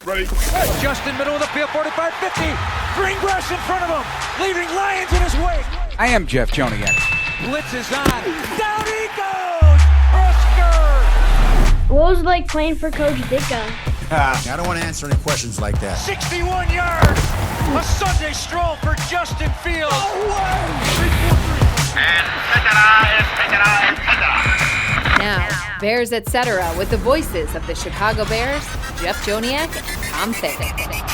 Ready? Justin, middle of the field, 45, 50. Green grass in front of him, leaving Lions in his wake. I am Jeff Joniak. Blitz is on. Down he goes! Brisker! What was it like playing for Coach Ditka? I don't want to answer any questions like that. 61 yards! A Sunday stroll for Justin Fields. Oh, wow! And Now, Bears Etc. with the voices of the Chicago Bears, Jeff Joniak and Tom Thayer.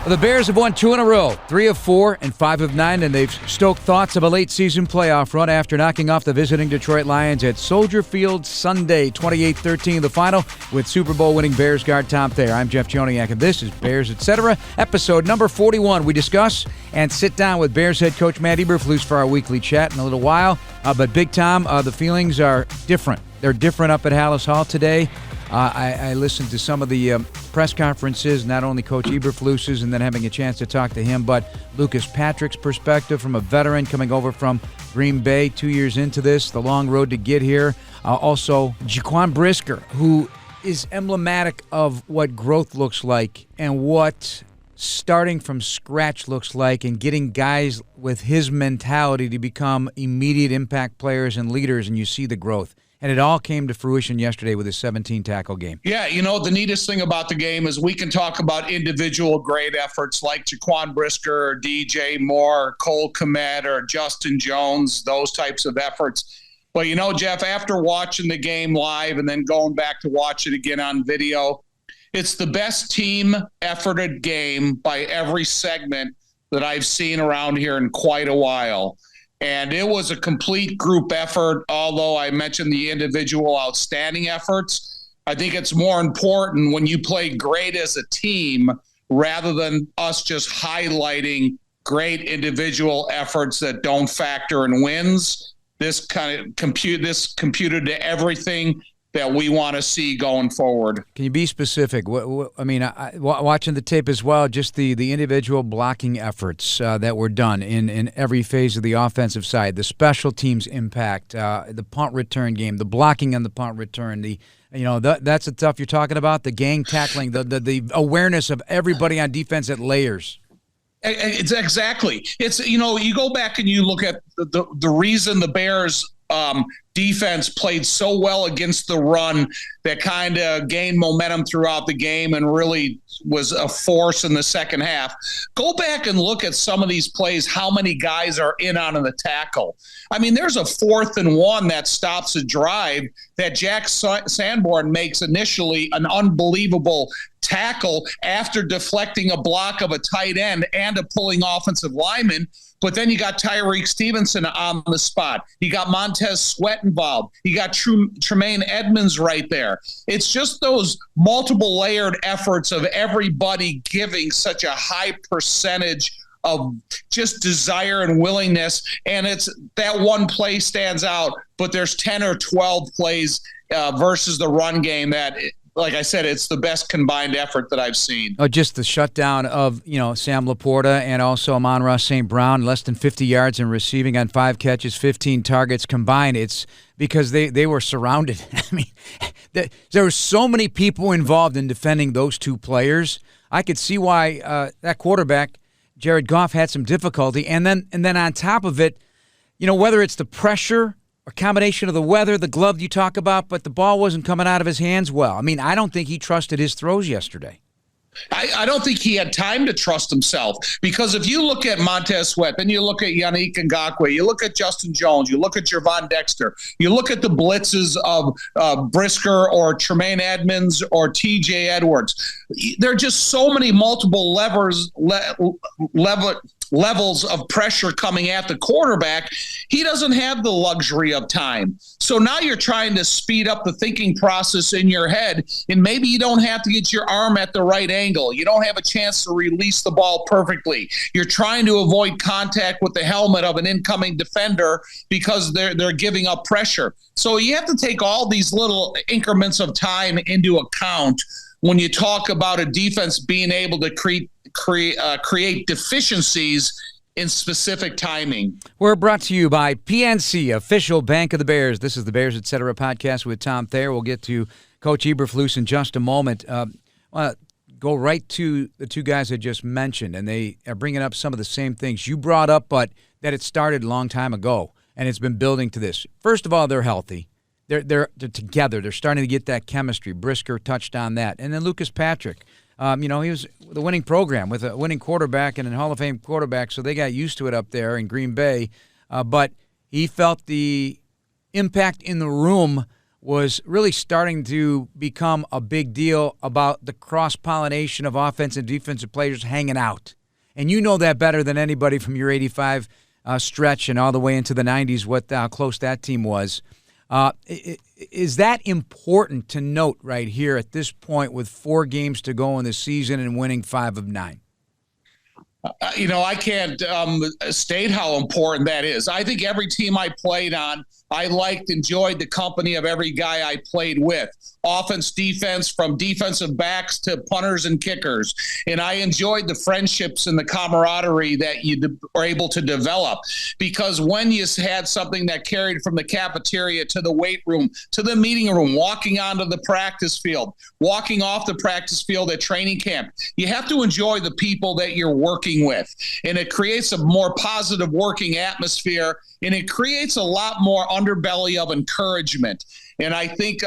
The Bears have won 2 in a row, 3 of 4 and 5 of 9, and they've stoked thoughts of a late-season playoff run after knocking off the visiting Detroit Lions at Soldier Field Sunday, 28-13, the final, with Super Bowl winning Bears guard Tom Thayer. I'm Jeff Joniak, and this is Bears Etc., episode number 41. We discuss and sit down with Bears head coach Matt Eberflus for our weekly chat in a little while. But Big Tom, the feelings are different. They're different up at Hallis Hall today. I listened to some of the press conferences, not only Coach Eberflus's and then having a chance to talk to him, but Lucas Patrick's perspective from a veteran coming over from Green Bay 2 years into this, the long road to get here. Also, Jaquan Brisker, who is emblematic of what growth looks like and what starting from scratch looks like and getting guys with his mentality to become immediate impact players and leaders, and you see the growth. And it all came to fruition yesterday with his 17-tackle game. Yeah, you know, the neatest thing about the game is we can talk about individual great efforts like Jaquan Brisker or DJ Moore, Cole Kmet or Justin Jones, those types of efforts. But, you know, Jeff, after watching the game live and then going back to watch it again on video, it's the best team efforted game by every segment that I've seen around here in quite a while. And it was a complete group effort, although I mentioned the individual outstanding efforts. I think it's more important when you play great as a team rather than us just highlighting great individual efforts that don't factor in wins. This kind of computed to everything that we want to see going forward. Can you be specific? I mean, watching the tape as well, just the individual blocking efforts that were done in every phase of the offensive side, the special teams impact, the punt return game, the blocking on the punt return, that's the stuff you're talking about, the gang tackling, the awareness of everybody on defense at layers. It's exactly. It's, you know, you go back and you look at the reason the Bears defense played so well against the run that kind of gained momentum throughout the game and really was a force in the second half. Go back and look at some of these plays, how many guys are in on the tackle. I mean, there's a 4th and 1 that stops a drive that Jack Sanborn makes initially an unbelievable tackle after deflecting a block of a tight end and a pulling offensive lineman. But then you got Tyreek Stevenson on the spot. You got Montez Sweat involved. You got Tremaine Edmonds right there. It's just those multiple layered efforts of everybody giving such a high percentage of just desire and willingness. And it's that one play stands out, but there's 10 or 12 plays versus the run game that – like I said, it's the best combined effort that I've seen. Oh, just the shutdown of, Sam Laporta and also Amon-Ra St. Brown, less than 50 yards in receiving on 5 catches, 15 targets combined. It's because they were surrounded. I mean, there were so many people involved in defending those two players. I could see why that quarterback, Jared Goff, had some difficulty. And then on top of it, whether it's the pressure, a combination of the weather, the glove you talk about, but the ball wasn't coming out of his hands well. I mean, I don't think he trusted his throws yesterday. I don't think he had time to trust himself, because if you look at Montez Sweat, then you look at Yannick Ngakoue, you look at Justin Jones, you look at Gervon Dexter, you look at the blitzes of Brisker or Tremaine Edmonds or TJ Edwards. There are just so many multiple levels of pressure coming at the quarterback. He doesn't have the luxury of time. So now you're trying to speed up the thinking process in your head, and maybe you don't have to get your arm at the right angle. You don't have a chance to release the ball perfectly. You're trying to avoid contact with the helmet of an incoming defender because they're giving up pressure. So you have to take all these little increments of time into account when you talk about a defense being able to create deficiencies in specific timing. We're brought to you by PNC, official bank of the Bears. This is the Bears Etc. podcast with Tom Thayer. We'll get to Coach Eberflus in just a moment. go right to the two guys I just mentioned, and they are bringing up some of the same things you brought up, but that it started a long time ago, and it's been building to this. First of all, they're healthy. They're together. They're starting to get that chemistry. Brisker touched on that. And then Lucas Patrick. He was the winning program with a winning quarterback and a Hall of Fame quarterback, so they got used to it up there in Green Bay. But he felt the impact in the room was really starting to become a big deal about the cross-pollination of offense and defensive players hanging out. And you know that better than anybody from your 85 stretch and all the way into the 90s, how close that team was. Is that important to note right here at this point with 4 games to go in the season and winning 5 of 9? I can't state how important that is. I think every team I played on, I enjoyed the company of every guy I played with. Offense, defense, from defensive backs to punters and kickers. And I enjoyed the friendships and the camaraderie that you are able to develop. Because when you had something that carried from the cafeteria to the weight room, to the meeting room, walking onto the practice field, walking off the practice field at training camp, you have to enjoy the people that you're working with. And it creates a more positive working atmosphere, and it creates a lot more underbelly of encouragement. And I think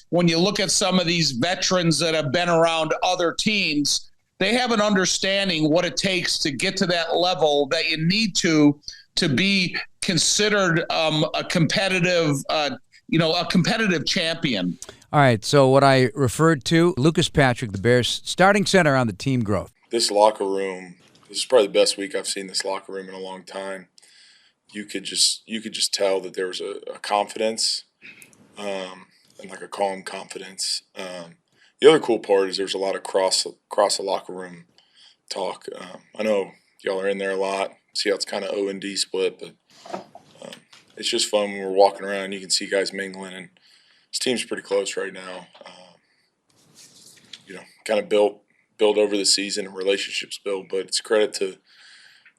when you look at some of these veterans that have been around other teams, they have an understanding what it takes to get to that level that you need to be considered a competitive champion. All right, so what I referred to, Lucas Patrick, the Bears starting center on the team growth. This locker room, this is probably the best week I've seen this locker room in a long time. You could just tell that there was a confidence, and like a calm confidence. The other cool part is there's a lot of cross the locker room talk. I know y'all are in there a lot. See how it's kind of O&D split, but it's just fun when we're walking around. You can see guys mingling, and this team's pretty close right now. Kind of built over the season and relationships build, but it's credit to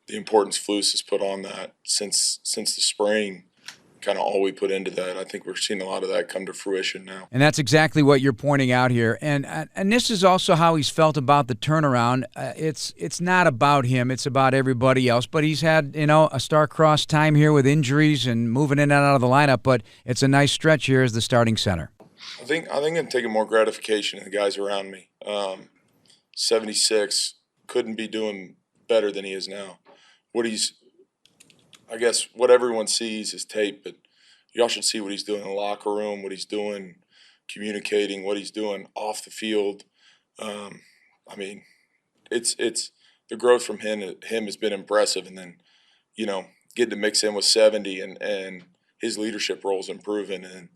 the importance Flus has put on that since the spring, kind of all we put into that. I think we're seeing a lot of that come to fruition now. And that's exactly what you're pointing out here. And this is also how he's felt about the turnaround. It's not about him. It's about everybody else. But he's had, a star-crossed time here with injuries and moving in and out of the lineup. But it's a nice stretch here as the starting center. I think I'm taking more gratification in the guys around me. 76 couldn't be doing better than he is now. What everyone sees is tape, but y'all should see what he's doing in the locker room, what he's doing communicating, what he's doing off the field. It's the growth from him has been impressive, and then getting to mix in with 70 and his leadership role is improving, and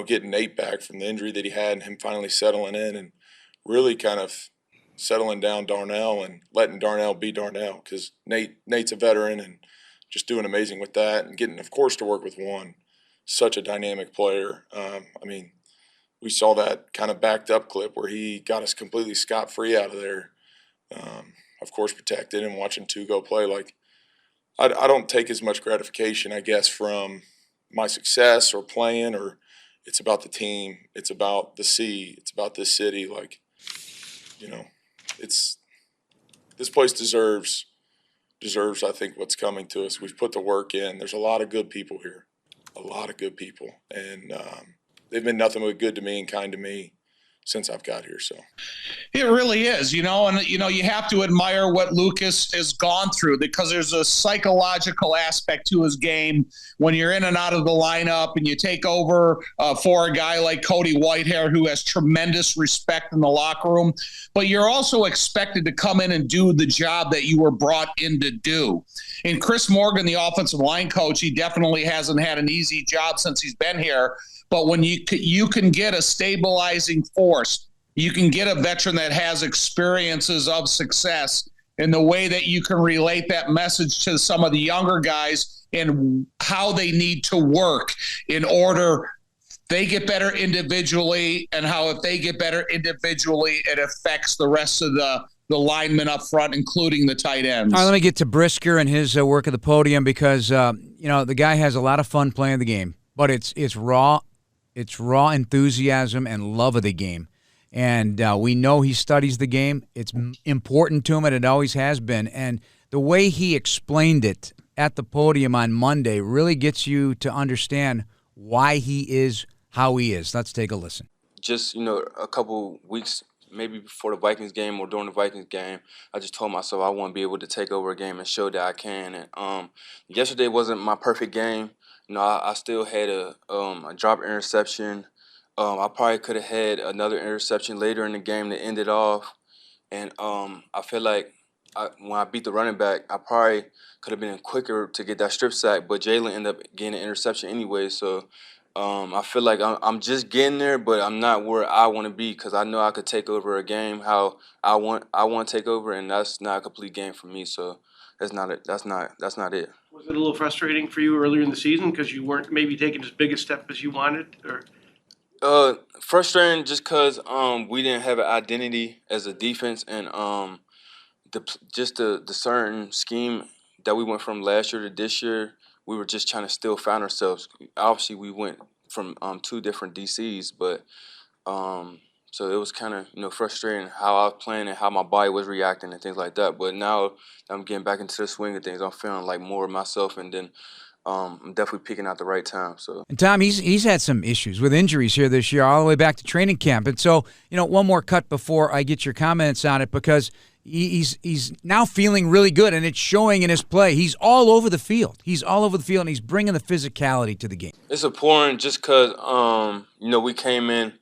getting Nate back from the injury that he had and him finally settling in and really kind of settling down Darnell and letting Darnell be Darnell, because Nate's a veteran and just doing amazing with that, and getting, of course, to work with such a dynamic player. We saw that kind of backed up clip where he got us completely scot-free out of there. Of course, protected and watching two go play. Like, I don't take as much gratification, I guess, from my success or playing, or it's about the team. It's about the C. It's about this city. Like, this place deserves, I think, what's coming to us. We've put the work in. There's a lot of good people here, and they've been nothing but good to me and kind to me since I've got here. So it really is, and you have to admire what Lucas has gone through, because there's a psychological aspect to his game when you're in and out of the lineup and you take over for a guy like Cody Whitehair, who has tremendous respect in the locker room, but you're also expected to come in and do the job that you were brought in to do. And Chris Morgan, the offensive line coach, he definitely hasn't had an easy job since he's been here. But when you can get a stabilizing force, you can get a veteran that has experiences of success, in the way that you can relate that message to some of the younger guys and how they need to work in order they get better individually, and how if they get better individually, it affects the rest of the linemen up front, including the tight ends. All right, let me get to Brisker and his work at the podium, because the guy has a lot of fun playing the game, but it's raw. It's raw enthusiasm and love of the game. And we know he studies the game. It's important to him, and it always has been. And the way he explained it at the podium on Monday really gets you to understand why he is how he is. Let's take a listen. Just, a couple weeks maybe before the Vikings game or during the Vikings game, I just told myself I want to be able to take over a game and show that I can. And yesterday wasn't my perfect game. I still had a drop interception. I probably could have had another interception later in the game that ended off. And I feel like when I beat the running back, I probably could have been quicker to get that strip sack, but Jalen ended up getting an interception anyway. So I feel like I'm just getting there, but I'm not where I want to be because I know I could take over a game how I want to take over, and that's not a complete game for me. So that's not it. That's not it. Was it a little frustrating for you earlier in the season because you weren't maybe taking as big a step as you wanted, or? Frustrating just because we didn't have an identity as a defense, and the certain scheme that we went from last year to this year, we were just trying to still find ourselves. Obviously, we went from 2 different DCs, but so it was kind of frustrating how I was playing and how my body was reacting and things like that. But now I'm getting back into the swing of things. I'm feeling like more of myself, and then I'm definitely peaking at the right time. So, and Tom, he's had some issues with injuries here this year, all the way back to training camp. And so, one more cut before I get your comments on it, because he's now feeling really good, and it's showing in his play. He's all over the field. And he's bringing the physicality to the game. It's important just because we came in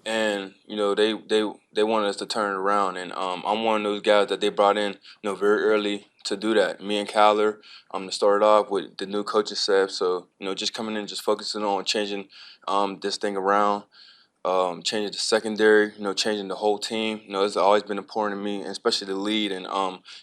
and they wanted us to turn it around, and I'm one of those guys that they brought in very early to do that. Me and Kyler, to start off with the new coaching staff. So just coming in, just focusing on changing this thing around. Changing the secondary, changing the whole team. It's always been important to me, and especially the lead and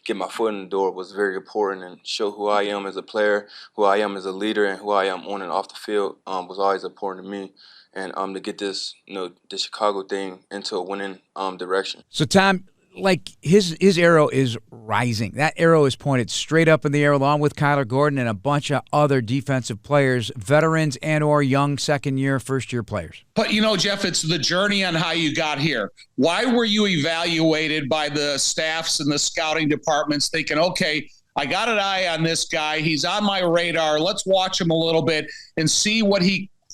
get my foot in the door was very important, and show who I am as a player, who I am as a leader, and who I am on and off the field was always important to me. And to get this, the Chicago thing into a winning direction. So, Tom, like his arrow is rising. That arrow is pointed straight up in the air, along with Kyler Gordon and a bunch of other defensive players, veterans and or young second-year, first-year players. But, Jeff, it's the journey on how you got here. Why were you evaluated by the staffs and the scouting departments thinking, okay, I got an eye on this guy. He's on my radar. Let's watch him a little bit and see what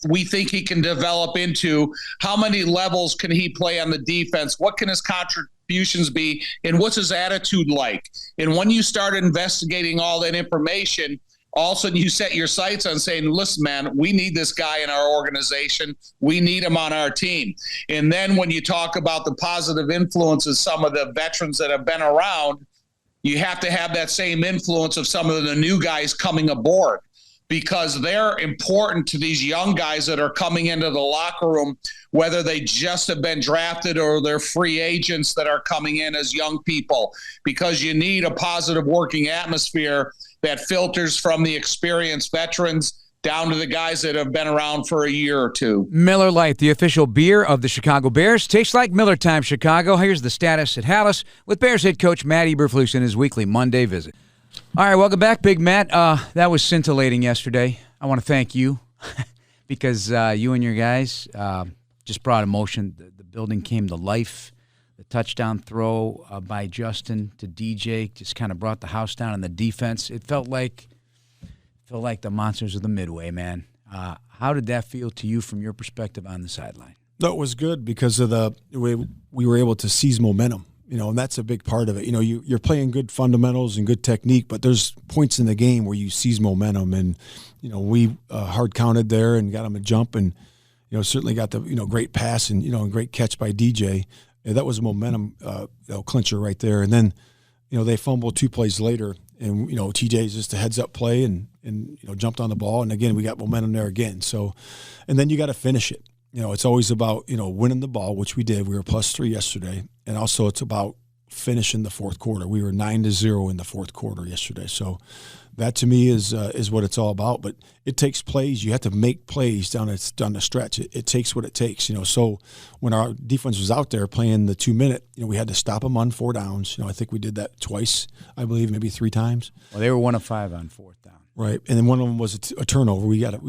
we think he can develop into. How many levels can he play on the defense? What can his contributions be? And what's his attitude like? And when you start investigating all that information, all of a sudden you set your sights on saying, listen, man, we need this guy in our organization. We need him on our team. And then when you talk about the positive influences, some of the veterans that have been around, you have to have that same influence of some of the new guys coming aboard, because they're important to these young guys that are coming into the locker room, whether they just have been drafted or they're free agents that are coming in as young people, because you need a positive working atmosphere that filters from the experienced veterans down to the guys that have been around for a year or two. Miller Lite, the official beer of the Chicago Bears. Tastes like Miller Time Chicago. Here's the status at Hallis with Bears head coach Matt Eberflus in his weekly Monday visit. All right, welcome back, Big Matt. That was scintillating yesterday. I want to thank you because you and your guys just brought emotion. The building came to life. The touchdown throw by Justin to DJ just kind of brought the house down in the defense. It felt like the Monsters of the Midway, man. How did that feel to you from your perspective on the sideline? No, it was good because of the way we were able to seize momentum. And that's a big part of it. You're playing good fundamentals and good technique, but there's points in the game where you seize momentum. And, we hard counted there and got him a jump and, certainly got the, great pass and, and great catch by DJ. And that was a momentum clincher right there. And then, they fumbled 2 plays later and, TJ's just a heads-up play and jumped on the ball. And, again, we got momentum there again. So, and then you got to finish it. It's always about, winning the ball, which we did. We were +3 yesterday. And also it's about finishing the fourth quarter. We were 9-0 in the fourth quarter yesterday. So that to me is what it's all about. But it takes plays. You have to make plays down the stretch. It takes what it takes. So when our defense was out there playing the 2-minute, we had to stop them on 4 downs. I think we did that twice, I believe, maybe 3 times. Well, they were 1 of 5 on 4th down. Right, and then one of them was a turnover. We got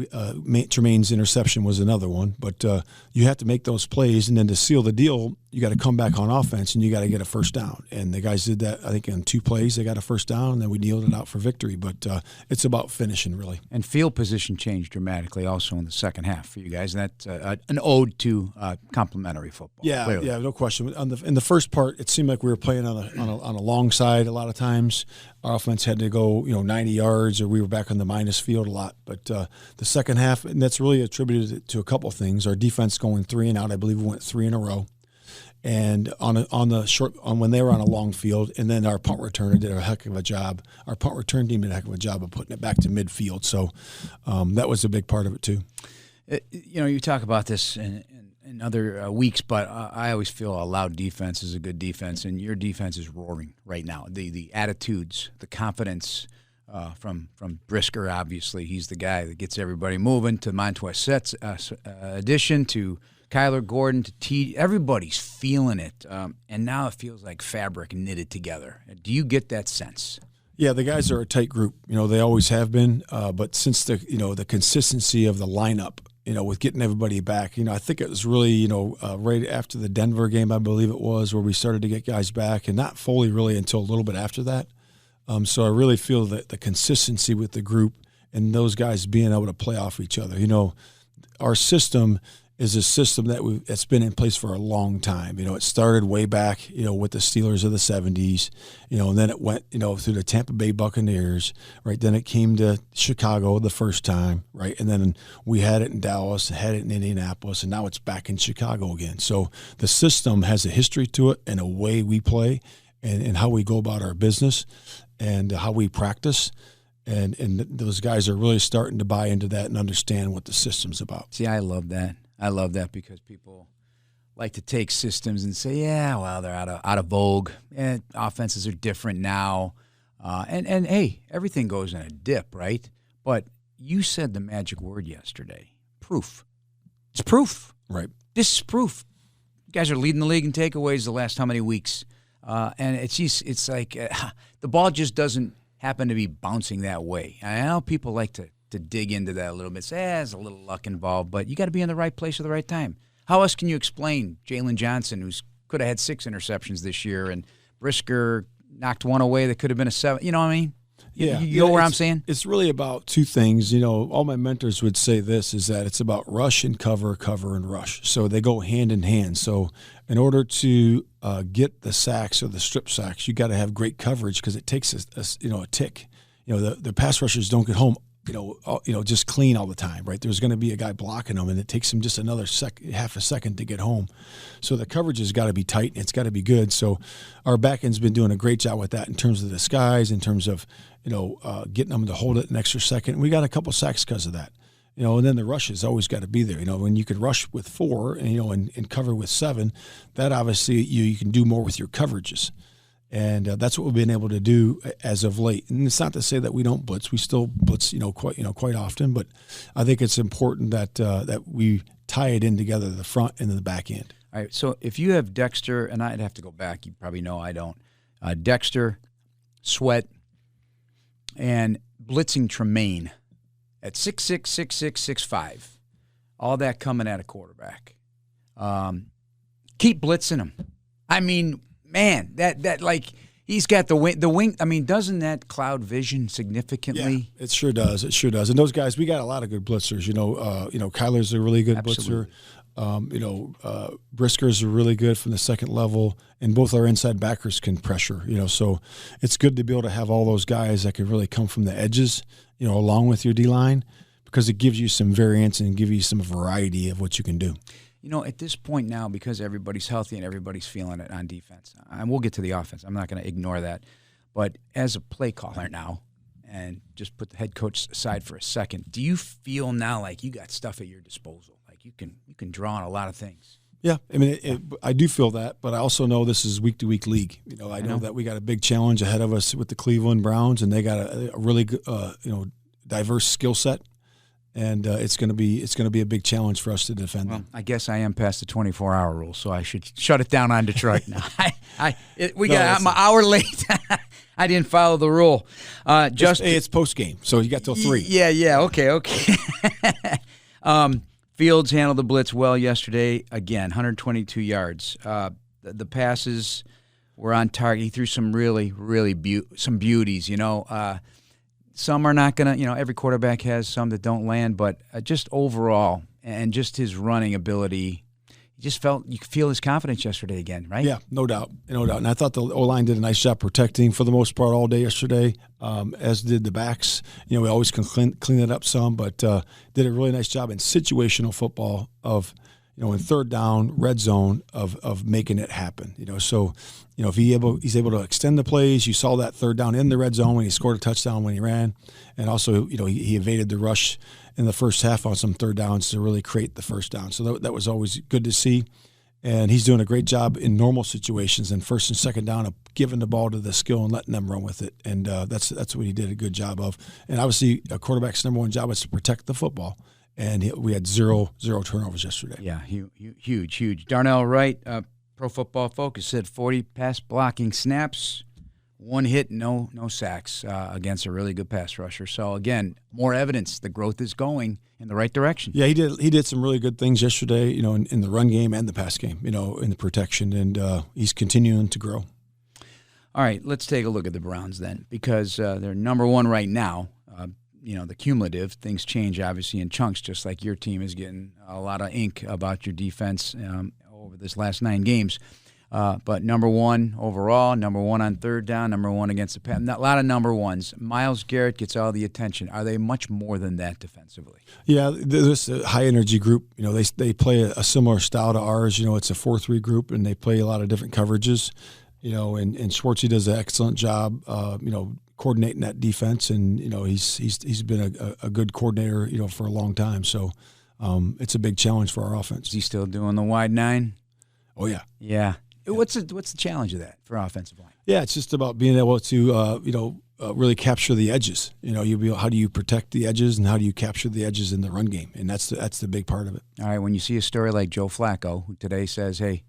Tremaine's interception was another one, but you have to make those plays, and then to seal the deal, you got to come back on offense, and you got to get a first down. And the guys did that, I think, in 2 plays. They got a first down, and then we kneeled it out for victory. But it's about finishing, really. And field position changed dramatically also in the second half for you guys, and that's an ode to complementary football. Yeah, clearly. yeah, no question. In the first part, it seemed like we were playing on a long side a lot of times. Our offense had to go 90 yards, or we were back on the minus field a lot. But the second half, and that's really attributed to a couple of things. Our defense going 3 and out. I believe we went 3 in a row. And on when they were on a long field, and then our punt returner did a heck of a job. Our punt return team did a heck of a job of putting it back to midfield. So that was a big part of it too. You talk about this in other weeks, but I always feel a loud defense is a good defense, and your defense is roaring right now. The attitudes, the confidence from Brisker, obviously. He's the guy that gets everybody moving, to Montoya Set's addition, to Kyler Gordon, to T. Everybody's feeling it, and now it feels like fabric knitted together. Do you get that sense? Yeah, the guys are a tight group. They always have been, but since the consistency of the lineup, with getting everybody back, I think it was really, right after the Denver game, I believe it was, where we started to get guys back, and not fully really until a little bit after that. So I really feel that the consistency with the group and those guys being able to play off each other. Our system is a system that's been in place for a long time. It started way back, with the Steelers of the 70s, and then it went, through the Tampa Bay Buccaneers, right? Then it came to Chicago the first time, right? And then we had it in Dallas, had it in Indianapolis, and now it's back in Chicago again. So the system has a history to it and a way we play and how we go about our business and how we practice. And those guys are really starting to buy into that and understand what the system's about. See, I love that. I love that because people like to take systems and say, yeah, well, they're out of vogue. And offenses are different now. And hey, everything goes in a dip, right? But you said the magic word yesterday, proof. It's proof. Right. This is proof. You guys are leading the league in takeaways the last how many weeks? And it's like the ball just doesn't happen to be bouncing that way. I know people like to dig into that a little bit, say, there's a little luck involved, but you got to be in the right place at the right time. How else can you explain Jalen Johnson, who could have had 6 interceptions this year, and Brisker knocked one away that could have been a 7? You know what I mean? Yeah. You know what I'm saying? It's really about 2 things. All my mentors would say this, is that it's about rush and cover and rush. So they go hand in hand. So in order to get the sacks or the strip sacks, you got to have great coverage because it takes a tick. The pass rushers don't get home just clean all the time, right? There's going to be a guy blocking them, and it takes him just another half a second to get home. So the coverage has got to be tight, and it's got to be good. So our back end's been doing a great job with that in terms of the skies, in terms of, getting them to hold it an extra second. We got a couple sacks because of that. And then the rush has always got to be there. When you could rush with 4 and cover with 7, that obviously you can do more with your coverages. And that's what we've been able to do as of late. And it's not to say that we don't blitz. We still blitz, quite often. But I think it's important that we tie it in together, the front and the back end. All right. So if you have Dexter, and I'd have to go back. You probably know I don't. Dexter, Sweat, and blitzing Tremaine at 6'6", 6'6", 6'5", all that coming at a quarterback. Keep blitzing him. I mean, man, that like he's got the wing. I mean, doesn't that cloud vision significantly? Yeah, it sure does. It sure does. And those guys, we got a lot of good blitzers. Kyler's a really good blitzer. Brisker's are really good from the second level, and both our inside backers can pressure. So it's good to be able to have all those guys that can really come from the edges, along with your D-line, because it gives you some variance and give you some variety of what you can do. At this point now, because everybody's healthy and everybody's feeling it on defense, and we'll get to the offense. I'm not going to ignore that. But as a play caller now, and just put the head coach aside for a second, do you feel now like you got stuff at your disposal? Like you can draw on a lot of things? Yeah, I mean, I do feel that, but I also know this is week-to-week league. I know that we got a big challenge ahead of us with the Cleveland Browns, and they got a really good, diverse skill set. And it's going to be a big challenge for us to defend them. I guess I am past the 24-hour rule, so I should shut it down on Detroit now. I'm an hour late. I didn't follow the rule. It's post game, so you got till 3. Yeah. Okay. Fields handled the blitz well yesterday. Again, 122 yards. The passes were on target. He threw some really some beauties. Some are not going to. Every quarterback has some that don't land, but just overall and just his running ability. You could feel his confidence yesterday again, right? Yeah, no doubt. And I thought the O-line did a nice job protecting for the most part all day yesterday, as did the backs. We always can clean it up some, but did a really nice job in situational football of, in third down, red zone of making it happen. So if he's able to extend the plays. You saw that third down in the red zone when he scored a touchdown when he ran, and also he evaded the rush in the first half on some third downs to really create the first down. So that was always good to see. And he's doing a great job in normal situations and first and second down of giving the ball to the skill and letting them run with it. And that's what he did a good job of. And obviously a quarterback's number one job is to protect the football. And we had zero turnovers yesterday. Yeah, huge. Darnell Wright, Pro Football Focus, said 40 pass blocking snaps. 1 hit, no sacks against a really good pass rusher. So, again, more evidence the growth is going in the right direction. Yeah, he did some really good things yesterday, in the run game and the pass game, in the protection, and he's continuing to grow. All right, let's take a look at the Browns then, because they're number one right now. The cumulative, things change obviously in chunks, just like your team is getting a lot of ink about your defense over this last 9 games. But number one overall, number one on third down, number one against the pass. A lot of number ones. Myles Garrett gets all the attention. Are they much more than that defensively? Yeah, there's a high-energy group. They play a similar style to ours. It's a 4-3 group, and they play a lot of different coverages. And Schwartzy does an excellent job, coordinating that defense. And, he's been a good coordinator, for a long time. So it's a big challenge for our offense. Is he still doing the wide 9? Oh, yeah. Yeah. What's the challenge of that for offensive line? Yeah, it's just about being able to really capture the edges. How do you protect the edges and how do you capture the edges in the run game? And that's the big part of it. All right, when you see a story like Joe Flacco, who today says, "Hey,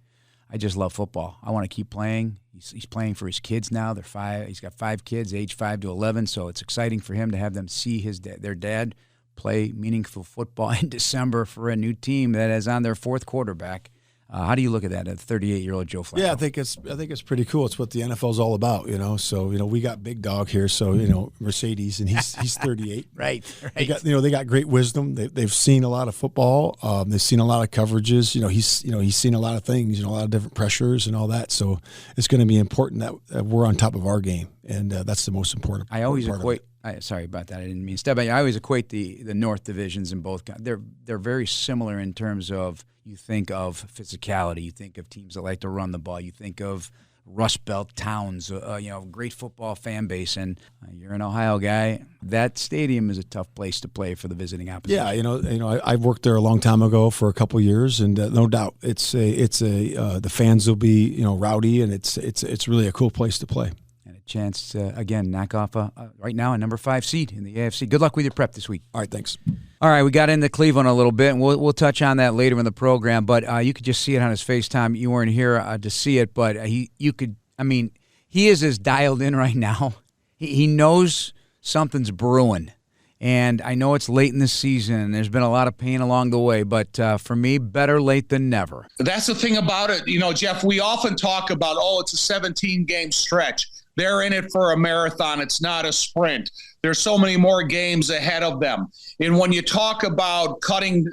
I just love football. I want to keep playing." He's playing for his kids now. They're 5. He's got 5 kids, age 5 to 11. So it's exciting for him to have them see their dad play meaningful football in December for a new team that is on their 4th quarterback. How do you look at that, at 38-year-old Joe Flacco? Yeah, I think it's pretty cool. It's what the NFL's all about, So we got big dog here. So Mercedes, and he's 38. Right. They got great wisdom. They've seen a lot of football. They've seen a lot of coverages. He's seen a lot of things. A lot of different pressures and all that. So it's going to be important that we're on top of our game, and that's the most important. I always part equate. Sorry about that. I didn't mean to step on you. I always equate the North divisions in both. They're very similar in terms of, you think of physicality. You think of teams that like to run the ball. You think of Rust Belt towns, great football fan base. And you're an Ohio guy. That stadium is a tough place to play for the visiting opposition. Yeah, I've worked there a long time ago for a couple of years, and no doubt the fans will be rowdy, and it's really a cool place to play. And a chance to again knock off right now a number 5 seed in the AFC. Good luck with your prep this week. All right, thanks. All right, we got into Cleveland a little bit, and we'll touch on that later in the program. But you could just see it on his face, Tom. You weren't here to see it, but he is as dialed in right now. He knows something's brewing. And I know it's late in the season, and there's been a lot of pain along the way, but for me, better late than never. That's the thing about it. Jeff, we often talk about, it's a 17-game stretch. They're in it for a marathon. It's not a sprint. There's so many more games ahead of them. And when you talk about coming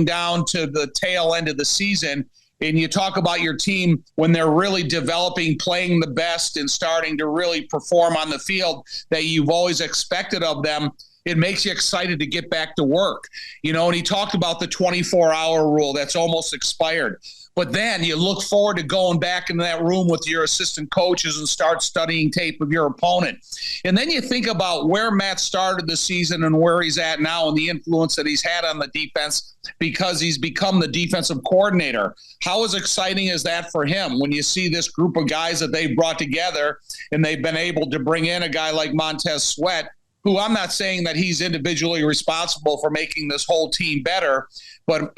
down to the tail end of the season, and you talk about your team when they're really developing, playing the best, and starting to really perform on the field that you've always expected of them, it makes you excited to get back to work. And he talked about the 24-hour rule that's almost expired. But then you look forward to going back into that room with your assistant coaches and start studying tape of your opponent. And then you think about where Matt started the season and where he's at now and the influence that he's had on the defense because he's become the defensive coordinator. How is exciting is that for him when you see this group of guys that they've brought together and they've been able to bring in a guy like Montez Sweat, who I'm not saying that he's individually responsible for making this whole team better, but,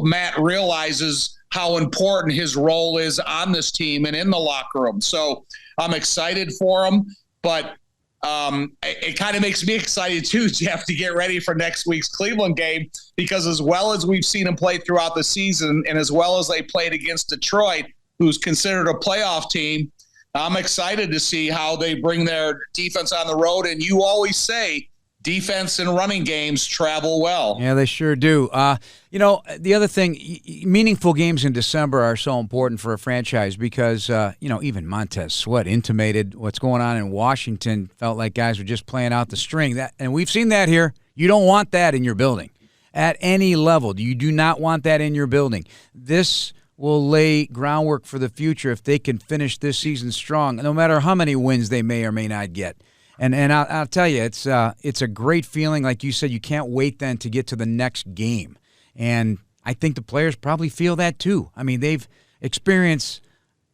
Matt realizes how important his role is on this team and in the locker room. So I'm excited for him, but it kind of makes me excited too, Jeff, to get ready for next week's Cleveland game, because as well as we've seen him play throughout the season and as well as they played against Detroit, who's considered a playoff team, I'm excited to see how they bring their defense on the road. And you always say defense and running games travel well. Yeah, they sure do. The other thing, meaningful games in December are so important for a franchise because, even Montez Sweat intimated what's going on in Washington, felt like guys were just playing out the string. And we've seen that here. You don't want that in your building at any level. You do not want that in your building. This will lay groundwork for the future if they can finish this season strong, no matter how many wins they may or may not get. And I'll tell you, it's a great feeling. Like you said, you can't wait then to get to the next game. And I think the players probably feel that too. I mean, they've experienced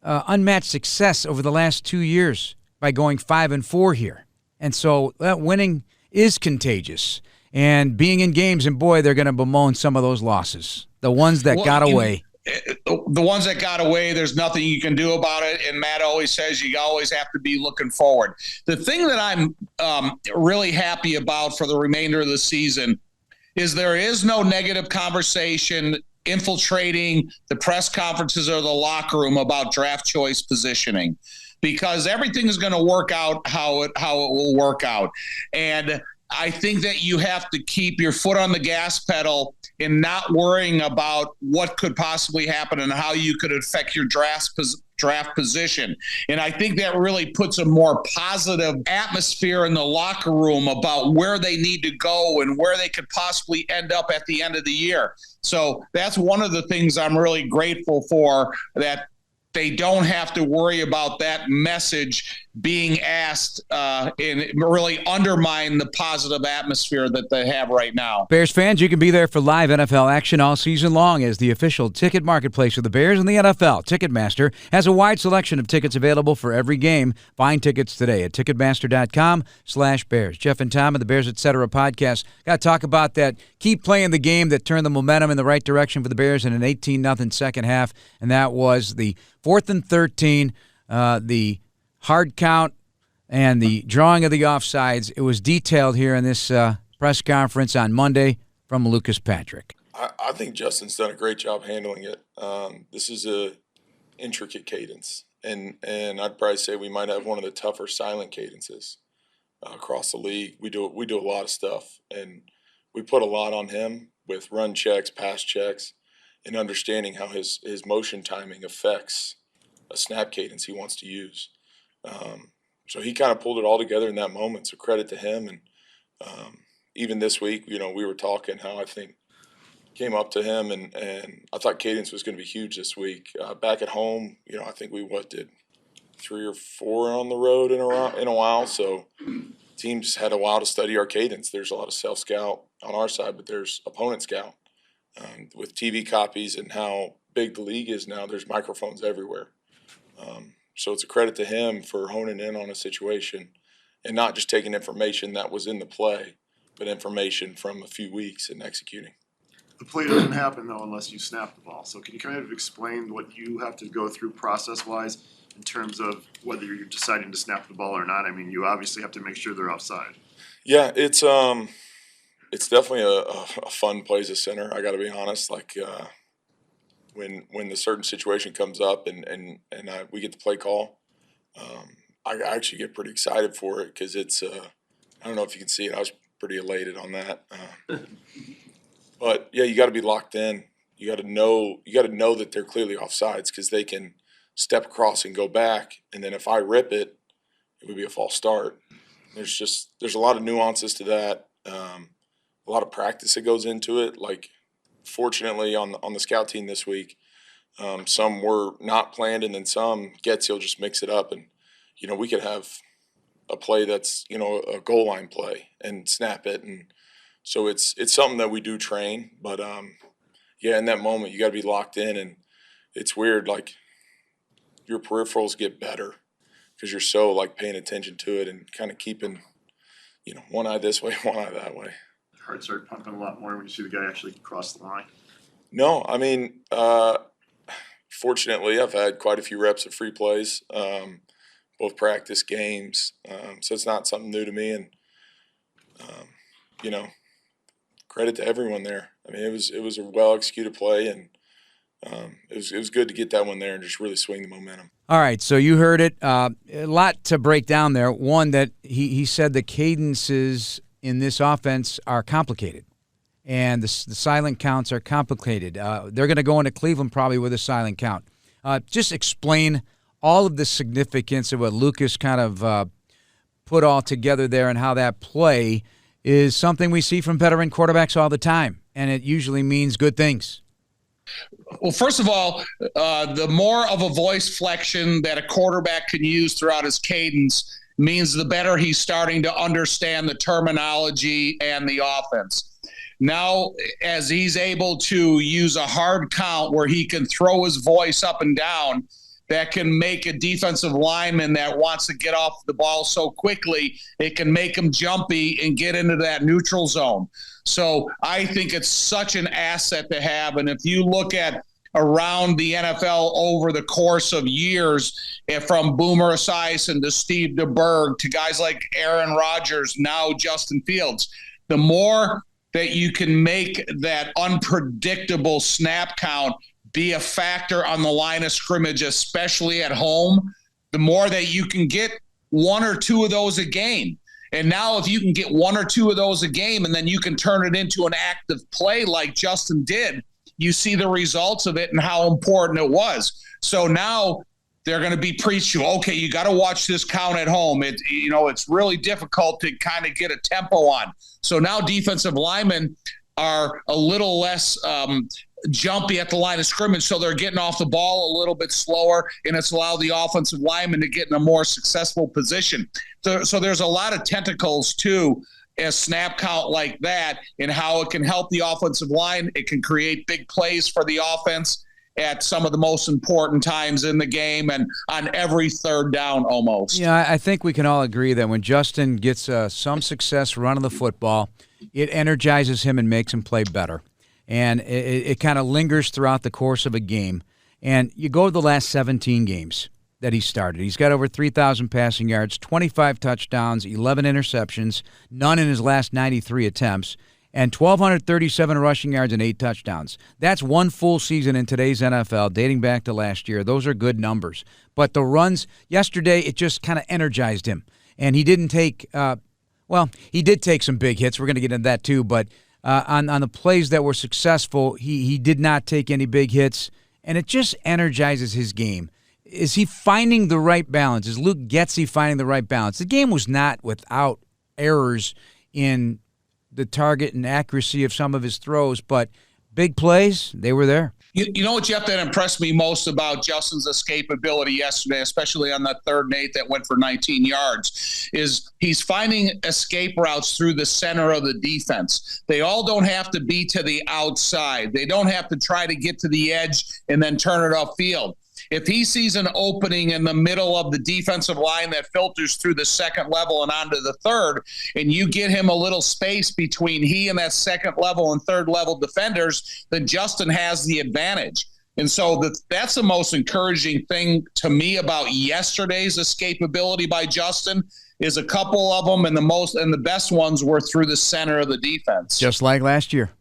unmatched success over the last 2 years by going 5-4 here. And so that winning is contagious. And being in games, and boy, they're going to bemoan some of those losses. The ones that got away. The ones that got away, there's nothing you can do about it. And Matt always says you always have to be looking forward. The thing that I'm really happy about for the remainder of the season is there is no negative conversation infiltrating the press conferences or the locker room about draft choice positioning, because everything is going to work out how it will work out. And I think that you have to keep your foot on the gas pedal and not worrying about what could possibly happen and how you could affect your draft position. And I think that really puts a more positive atmosphere in the locker room about where they need to go and where they could possibly end up at the end of the year. So that's one of the things I'm really grateful for, that they don't have to worry about that message being asked and really undermine the positive atmosphere that they have right now. Bears fans, you can be there for live NFL action all season long as the official ticket marketplace of the Bears and the NFL. Ticketmaster has a wide selection of tickets available for every game. Find tickets today at Ticketmaster.com/Bears. Jeff and Tom and the Bears Etc. podcast got to talk about that. Keep playing the game that turned the momentum in the right direction for the Bears in an 18-0 second half, and that was the 4th and 13, the hard count, and the drawing of the offsides. It was detailed here in this press conference on Monday from Lucas Patrick. I think Justin's done a great job handling it. This is a intricate cadence, and I'd probably say we might have one of the tougher silent cadences across the league. We do a lot of stuff, and we put a lot on him with run checks, pass checks, and understanding how his motion timing affects a snap cadence he wants to use. So he kind of pulled it all together in that moment, so credit to him. And even this week, we were talking how I think came up to him, and I thought cadence was going to be huge this week. Back at home, I think we did 3 or 4 on the road in a while, so teams had a while to study our cadence. There's a lot of self-scout on our side, but there's opponent scout. With TV copies and how big the league is now, there's microphones everywhere. So it's a credit to him for honing in on a situation and not just taking information that was in the play, but information from a few weeks and executing. The play doesn't happen, though, unless you snap the ball. So can you kind of explain what you have to go through process-wise in terms of whether you're deciding to snap the ball or not? I mean, you obviously have to make sure they're offside. Yeah, it's definitely a fun play as a center. I got to be honest. Like when the certain situation comes up and we get the play call, I actually get pretty excited for it because it's I don't know if you can see it. I was pretty elated on that. But yeah, you got to be locked in. You got to know that they're clearly offsides because they can step across and go back, and then if I rip it, it would be a false start. There's a lot of nuances to that. A lot of practice that goes into it. Like, fortunately, on the scout team this week, some were not planned, and then some he'll just mix it up, and we could have a play that's a goal line play and snap it, and so it's something that we do train. But in that moment you got to be locked in, and it's weird. Like, your peripherals get better because you're so paying attention to it and kind of keeping one eye this way, one eye that way. Heart start pumping a lot more when you see the guy actually cross the line. No, I mean, fortunately, I've had quite a few reps of free plays, both practice games. So it's not something new to me. And, credit to everyone there. I mean, it was a well-executed play, and it was good to get that one there and just really swing the momentum. All right, so you heard it. A lot to break down there. One, that he said the cadences in this offense are complicated, and the silent counts are complicated. They're going to go into Cleveland probably with a silent count. Just explain all of the significance of what Lucas kind of put all together there and how that play is something we see from veteran quarterbacks all the time, and it usually means good things. Well, first of all, the more of a voice flexion that a quarterback can use throughout his cadence means the better he's starting to understand the terminology and the offense. Now, as he's able to use a hard count where he can throw his voice up and down, that can make a defensive lineman that wants to get off the ball so quickly, it can make him jumpy and get into that neutral zone. So I think it's such an asset to have. And if you look at around the NFL over the course of years, from Boomer Esiason to Steve DeBerg to guys like Aaron Rodgers, now Justin Fields, the more that you can make that unpredictable snap count be a factor on the line of scrimmage, especially at home, the more that you can get one or two of those a game. And now if you can get one or two of those a game and then you can turn it into an active play like Justin did, you see the results of it and how important it was. So now they're going to be preached, okay, you got to watch this count at home. It's really difficult to kind of get a tempo on. So now defensive linemen are a little less jumpy at the line of scrimmage, so they're getting off the ball a little bit slower, and it's allowed the offensive lineman to get in a more successful position. So there's a lot of tentacles to a snap count like that and how it can help the offensive line. It can create big plays for the offense at some of the most important times in the game and on every third down almost. Yeah, I think we can all agree that when Justin gets some success running the football, it energizes him and makes him play better. And it kind of lingers throughout the course of a game. And you go to the last 17 games that he started. He's got over 3,000 passing yards, 25 touchdowns, 11 interceptions, none in his last 93 attempts, and 1,237 rushing yards and 8 touchdowns. That's one full season in today's NFL, dating back to last year. Those are good numbers. But the runs yesterday, it just kind of energized him. And he didn't take he did take some big hits. We're going to get into that too, but on the plays that were successful, he did not take any big hits, and it just energizes his game. Is he finding the right balance? Is Luke Getsy finding the right balance? The game was not without errors in the target and accuracy of some of his throws, but big plays, they were there. You know what, Jeff, that impressed me most about Justin's escapability yesterday, especially on that 3rd and 8 that went for 19 yards, is he's finding escape routes through the center of the defense. They all don't have to be to the outside. They don't have to try to get to the edge and then turn it upfield. If he sees an opening in the middle of the defensive line that filters through the 2nd level and onto the 3rd, and you get him a little space between he and that 2nd level and 3rd level defenders, then Justin has the advantage. And so that's the most encouraging thing to me about yesterday's escapability by Justin is a couple of them, and the best ones were through the center of the defense. Just like last year.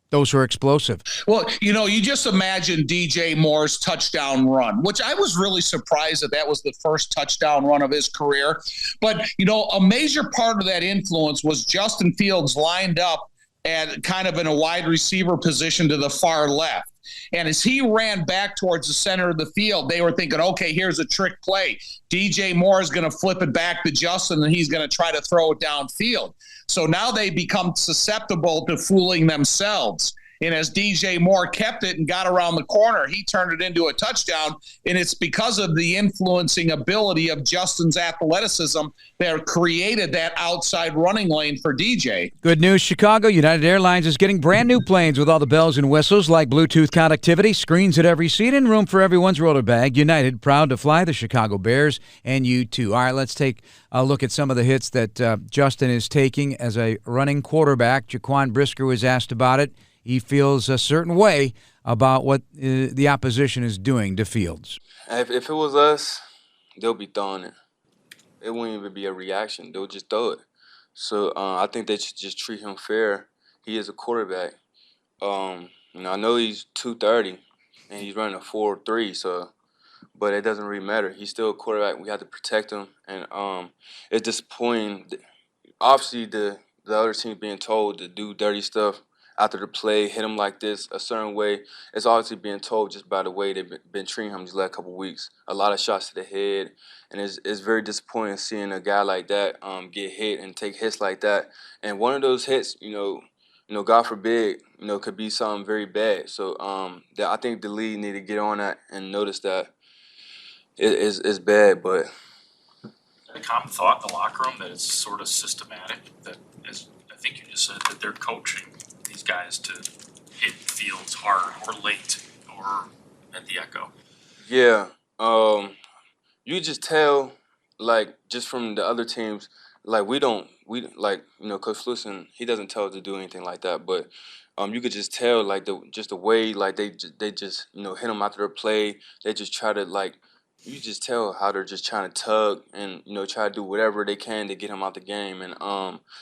Those were explosive. Well, you just imagine DJ Moore's touchdown run, which I was really surprised that was the first touchdown run of his career. But, a major part of that influence was Justin Fields lined up and kind of in a wide receiver position to the far left. And as he ran back towards the center of the field, they were thinking, okay, here's a trick play. DJ Moore is going to flip it back to Justin, and he's going to try to throw it downfield. So now they become susceptible to fooling themselves. And as DJ Moore kept it and got around the corner, he turned it into a touchdown. And it's because of the influencing ability of Justin's athleticism that created that outside running lane for DJ. Good news, Chicago. United Airlines is getting brand new planes with all the bells and whistles like Bluetooth connectivity, screens at every seat, and room for everyone's roller bag. United, proud to fly the Chicago Bears, and you too. All right, let's take a look at some of the hits that Justin is taking as a running quarterback. Jaquan Brisker was asked about it. he feels a certain way about what the opposition is doing to Fields. If it was us, they'll be throwing it. It wouldn't even be a reaction. They'll just throw it. So I think they should just treat him fair. He is a quarterback. I know he's 230 and he's running a 4.3, but it doesn't really matter. He's still a quarterback. We have to protect him, and it's disappointing. Obviously, the other team being told to do dirty stuff after the play, hit him like this a certain way. It's obviously being told just by the way they've been treating him these last couple of weeks. A lot of shots to the head, and it's very disappointing seeing a guy like that get hit and take hits like that. And one of those hits, God forbid, could be something very bad. So I think the league need to get on that and notice that it's bad. But a common thought in the locker room that it's sort of systematic. That, as I think you just said, that they're coaching these guys to hit Fields hard or late or at the echo. Yeah, you just tell, just from the other teams, Coach Flusen, he doesn't tell us to do anything like that, but you could just tell, the way, they just, hit them after their play. They just try to, you just tell how they're just trying to tug and, try to do whatever they can to get him out the game. And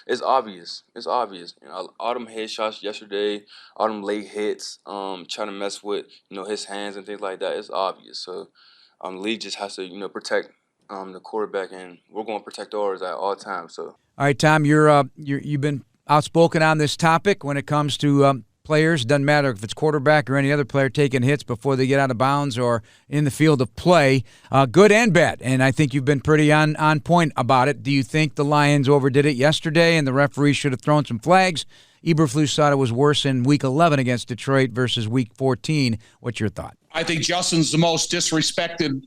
it's obvious. It's obvious. All them headshots yesterday, all them late hits, trying to mess with, his hands and things like that. It's obvious. So the league just has to, protect the quarterback, and we're going to protect ours at all times. So. All right, Tom, you've been outspoken on this topic when it comes to players. Doesn't matter if it's quarterback or any other player taking hits before they get out of bounds or in the field of play, good and bad. And I think you've been pretty on point about it. Do you think the Lions overdid it yesterday and the referee should have thrown some flags? Eberflus thought it was worse in Week 11 against Detroit versus Week 14. What's your thought? I think Justin's the most disrespected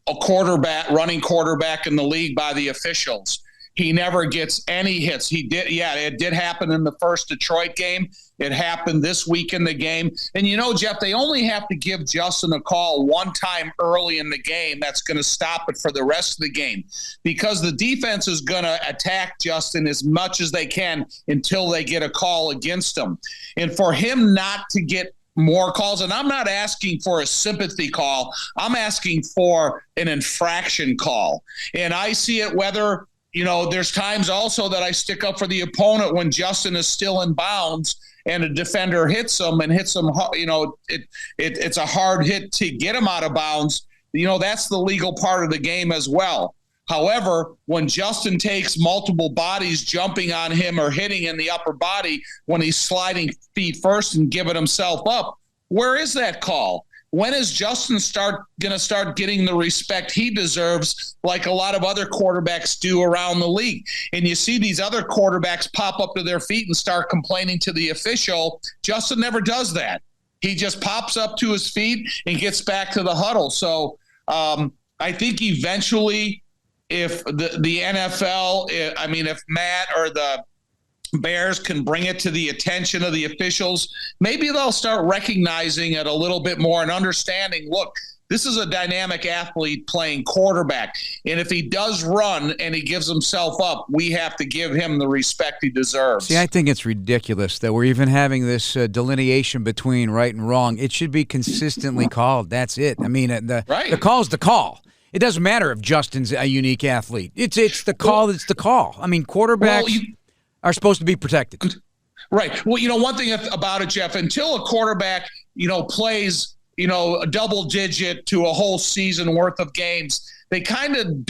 running quarterback in the league by the officials. He never gets any hits. It did happen in the first Detroit game. It happened this week in the game. And Jeff, they only have to give Justin a call one time early in the game. That's going to stop it for the rest of the game, because the defense is going to attack Justin as much as they can until they get a call against him. And for him not to get more calls, and I'm not asking for a sympathy call. I'm asking for an infraction call. And I see it whether – there's times also that I stick up for the opponent when Justin is still in bounds and a defender hits him. It's a hard hit to get him out of bounds. That's the legal part of the game as well. However, when Justin takes multiple bodies jumping on him or hitting in the upper body when he's sliding feet first and giving himself up, where is that call? When is Justin going to start getting the respect he deserves, like a lot of other quarterbacks do around the league? And you see these other quarterbacks pop up to their feet and start complaining to the official. Justin never does that. He just pops up to his feet and gets back to the huddle. So I think eventually, if the NFL, if Matt or the Bears can bring it to the attention of the officials, maybe they'll start recognizing it a little bit more and understanding, look, this is a dynamic athlete playing quarterback. And if he does run and he gives himself up, we have to give him the respect he deserves. See, I think it's ridiculous that we're even having this delineation between right and wrong. It should be consistently called. That's it. The call's the call. It doesn't matter if Justin's a unique athlete. It's the call that's the call. Quarterbacks are supposed to be protected. Right. Well, one thing about it, Jeff, until a quarterback, plays, a double digit to a whole season worth of games, they kind of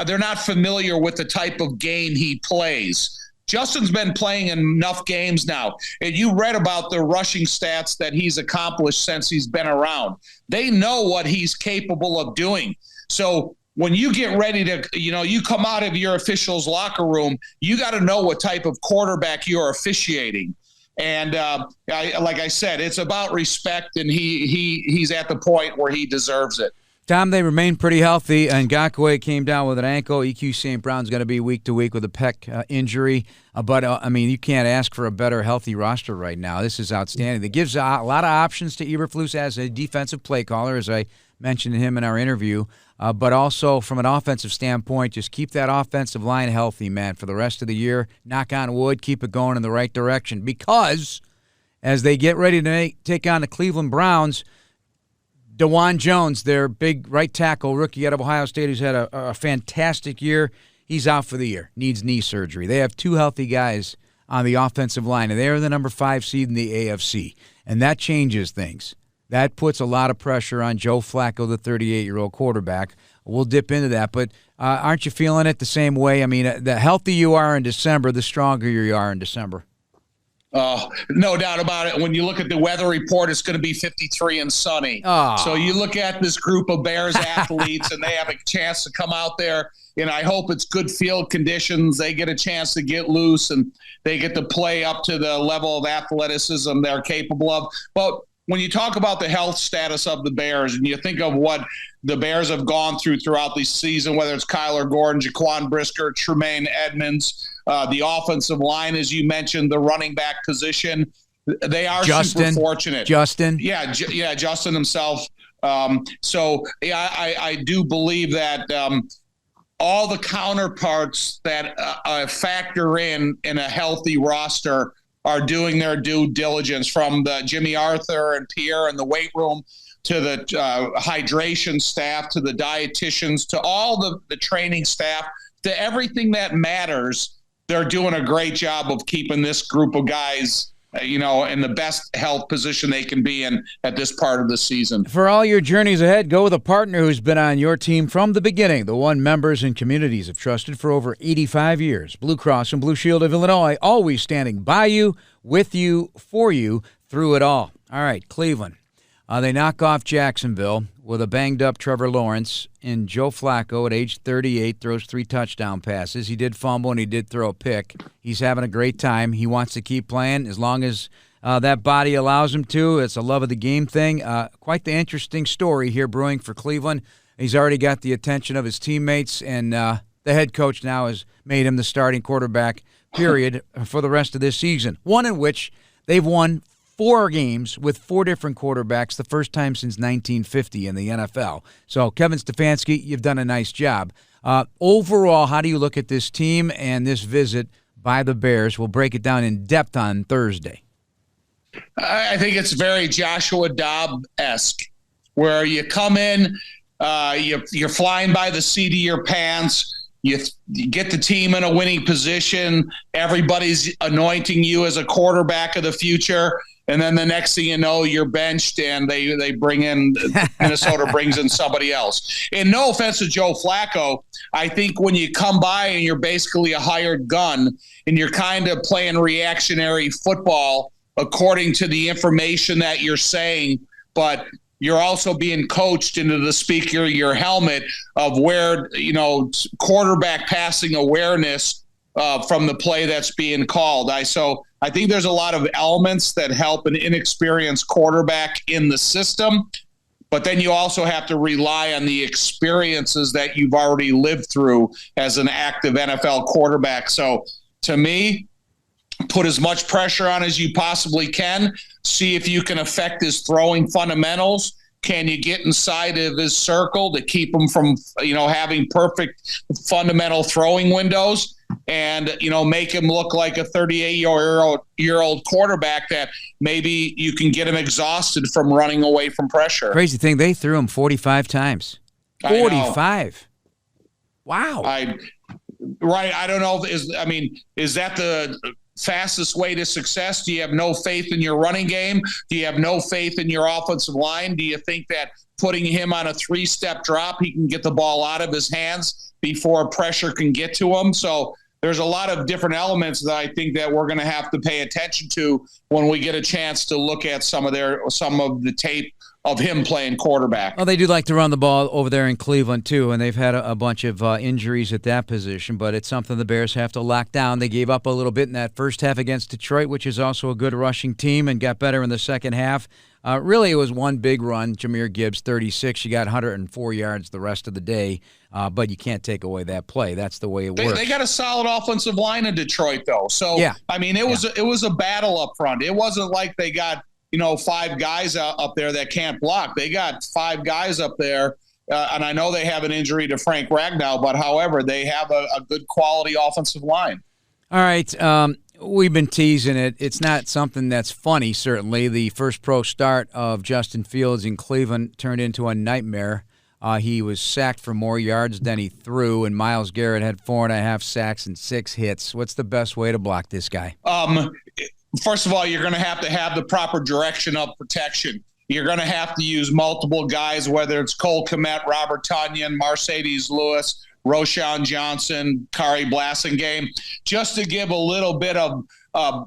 they're not familiar with the type of game he plays. Justin's been playing enough games now, and you read about the rushing stats that he's accomplished since he's been around. They know what he's capable of doing. So when you get ready to, you come out of your official's locker room, you got to know what type of quarterback you're officiating. And like I said, it's about respect, and he's at the point where he deserves it. Tom, they remain pretty healthy, and Ngakoue came down with an ankle. EQ St. Brown's going to be week to week with a pec injury. But you can't ask for a better healthy roster right now. This is outstanding. It gives a lot of options to Eberflus as a defensive play caller, as I mentioned him in our interview. But also from an offensive standpoint, just keep that offensive line healthy, man, for the rest of the year. Knock on wood, keep it going in the right direction. Because as they get ready to take on the Cleveland Browns. DeJuan Jones, their big right tackle, rookie out of Ohio State, who's had a fantastic year, he's out for the year, needs knee surgery. They have two healthy guys on the offensive line, and they're the number 5 seed in the AFC, and that changes things. That puts a lot of pressure on Joe Flacco, the 38-year-old quarterback. We'll dip into that, but aren't you feeling it the same way? I mean, the healthier you are in December, the stronger you are in December. No doubt about it. When you look at the weather report, it's going to be 53 and sunny. Oh. So you look at this group of Bears athletes, and they have a chance to come out there, and I hope it's good field conditions. They get a chance to get loose, and they get to play up to the level of athleticism they're capable of. But when you talk about the health status of the Bears, and you think of what the Bears have gone through throughout the season, whether it's Kyler Gordon, Jaquan Brisker, Tremaine Edmonds, the offensive line, as you mentioned, the running back position, they are super fortunate. Justin Justin himself. I do believe that all the counterparts that factor in a healthy roster are doing their due diligence, from the Jimmy Arthur and Pierre in the weight room to the hydration staff, to the dietitians, to all the training staff, to everything that matters. They're doing a great job of keeping this group of guys, in the best health position they can be in at this part of the season. For all your journeys ahead, go with a partner who's been on your team from the beginning, the one members and communities have trusted for over 85 years. Blue Cross and Blue Shield of Illinois, always standing by you, with you, for you, through it all. All right, Cleveland. They knock off Jacksonville with a banged-up Trevor Lawrence, and Joe Flacco at age 38 throws 3 touchdown passes. He did fumble, and he did throw a pick. He's having a great time. He wants to keep playing as long as that body allows him to. It's a love-of-the-game thing. Quite the interesting story here brewing for Cleveland. He's already got the attention of his teammates, and the head coach now has made him the starting quarterback, period, for the rest of this season, one in which they've won 4 games with 4 different quarterbacks, the first time since 1950 in the NFL. So, Kevin Stefanski, you've done a nice job. Overall, how do you look at this team and this visit by the Bears? We'll break it down in depth on Thursday. I think it's very Joshua Dobbs-esque, where you come in, you're flying by the seat of your pants. You get the team in a winning position. Everybody's anointing you as a quarterback of the future. And then the next thing you know, you're benched, and they bring in Minnesota brings in somebody else. And no offense to Joe Flacco, I think when you come by and you're basically a hired gun and you're kind of playing reactionary football according to the information that you're saying, but you're also being coached into the speaker of your helmet of where, quarterback passing awareness from the play that's being called. I think there's a lot of elements that help an inexperienced quarterback in the system, but then you also have to rely on the experiences that you've already lived through as an active NFL quarterback. So to me, put as much pressure on as you possibly can. See if you can affect his throwing fundamentals. Can you get inside of his circle to keep him from, having perfect fundamental throwing windows, and, make him look like a 38-year-old quarterback that maybe you can get him exhausted from running away from pressure. Crazy thing, they threw him 45 times. 45. Wow. I don't know. Is that the fastest way to success? Do you have no faith in your running game? Do you have no faith in your offensive line? Do you think that putting him on a 3-step drop, he can get the ball out of his hands before pressure can get to him? So there's a lot of different elements that I think that we're going to have to pay attention to when we get a chance to look at some of the tape of him playing quarterback. Well, they do like to run the ball over there in Cleveland, too, and they've had a bunch of injuries at that position, but it's something the Bears have to lock down. They gave up a little bit in that first half against Detroit, which is also a good rushing team, and got better in the second half. Really, it was one big run. Jahmyr Gibbs, 36. You got 104 yards the rest of the day, but you can't take away that play. That's the way it works. They got a solid offensive line in Detroit, though. So, yeah. It was a battle up front. It wasn't like they got 5 guys up there that can't block. They got 5 guys up there, and I know they have an injury to Frank Ragnow, but however, they have a good quality offensive line. All right, We've been teasing it. It's not something that's funny, certainly. The first pro start of Justin Fields in Cleveland turned into a nightmare. He was sacked for more yards than he threw, and Myles Garrett had 4.5 sacks and 6 hits. What's the best way to block this guy? First of all, you're going to have the proper direction of protection. You're going to have to use multiple guys, whether it's Cole Kmet, Robert Tonyan, Mercedes Lewis, Roshan Johnson, Kari Blasingame, just to give a little bit of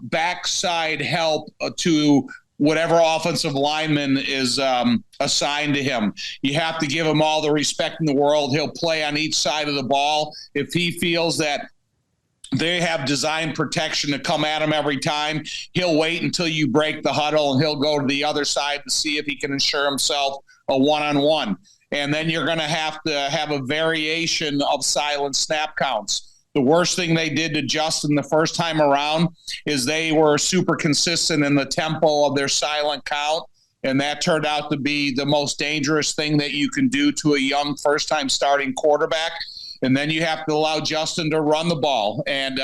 backside help to whatever offensive lineman is assigned to him. You have to give him all the respect in the world. He'll play on each side of the ball. If he feels that they have designed protection to come at him every time, he'll wait until you break the huddle, and he'll go to the other side to see if he can ensure himself a one-on-one. And then you're going to have a variation of silent snap counts. The worst thing they did to Justin the first time around is they were super consistent in the tempo of their silent count, and that turned out to be the most dangerous thing that you can do to a young first-time starting quarterback. And then you have to allow Justin to run the ball. And,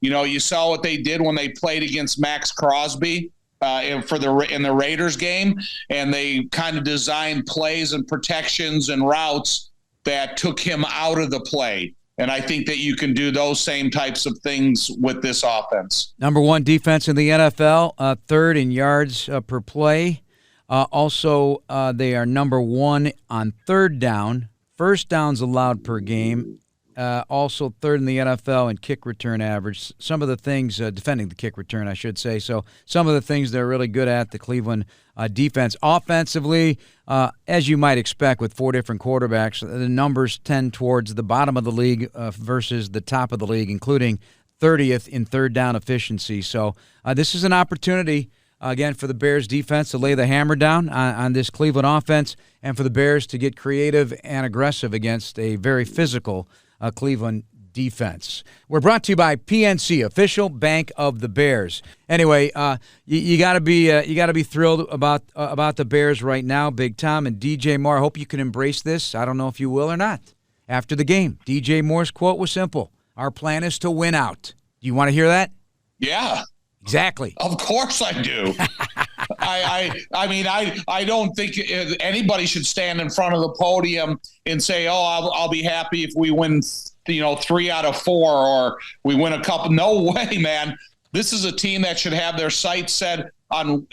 you saw what they did when they played against Max Crosby in the Raiders game, and they kind of designed plays and protections and routes that took him out of the play. And I think that you can do those same types of things with this offense. Number 1 defense in the NFL, third in yards per play. Also, they are number 1 on third down, first downs allowed per game. Also third in the NFL in kick return average. Some of the things, defending the kick return, I should say. So some of the things they're really good at, the Cleveland defense. Offensively, as you might expect with 4 different quarterbacks, the numbers tend towards the bottom of the league versus the top of the league, including 30th in third down efficiency. So this is an opportunity, again, for the Bears defense to lay the hammer down on this Cleveland offense, and for the Bears to get creative and aggressive against a very physical Cleveland defense. We're brought to you by PNC, official bank of the Bears. Anyway, you got to be thrilled about the Bears right now, Big Tom and DJ Moore. I hope you can embrace this. I don't know if you will or not. After the game, DJ Moore's quote was simple: "Our plan is to win out." Do you want to hear that? Yeah. Exactly. Of course I do. I don't think anybody should stand in front of the podium and say, I'll be happy if we win, 3 out of 4 or we win a couple. No way, man. This is a team that should have their sights set on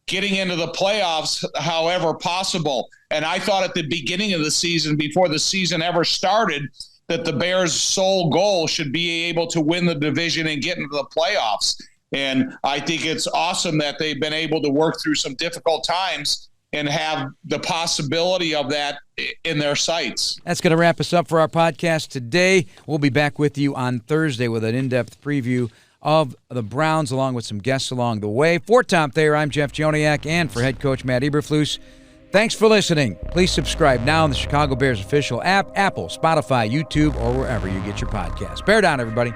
getting into the playoffs however possible. And I thought at the beginning of the season, before the season ever started, that the Bears' sole goal should be able to win the division and get into the playoffs. And I think it's awesome that they've been able to work through some difficult times and have the possibility of that in their sights. That's going to wrap us up for our podcast today. We'll be back with you on Thursday with an in-depth preview of the Browns, along with some guests along the way. For Tom Thayer, I'm Jeff Joniak, and for head coach Matt Eberflus, thanks for listening. Please subscribe now on the Chicago Bears official app, Apple, Spotify, YouTube, or wherever you get your podcasts. Bear down, everybody.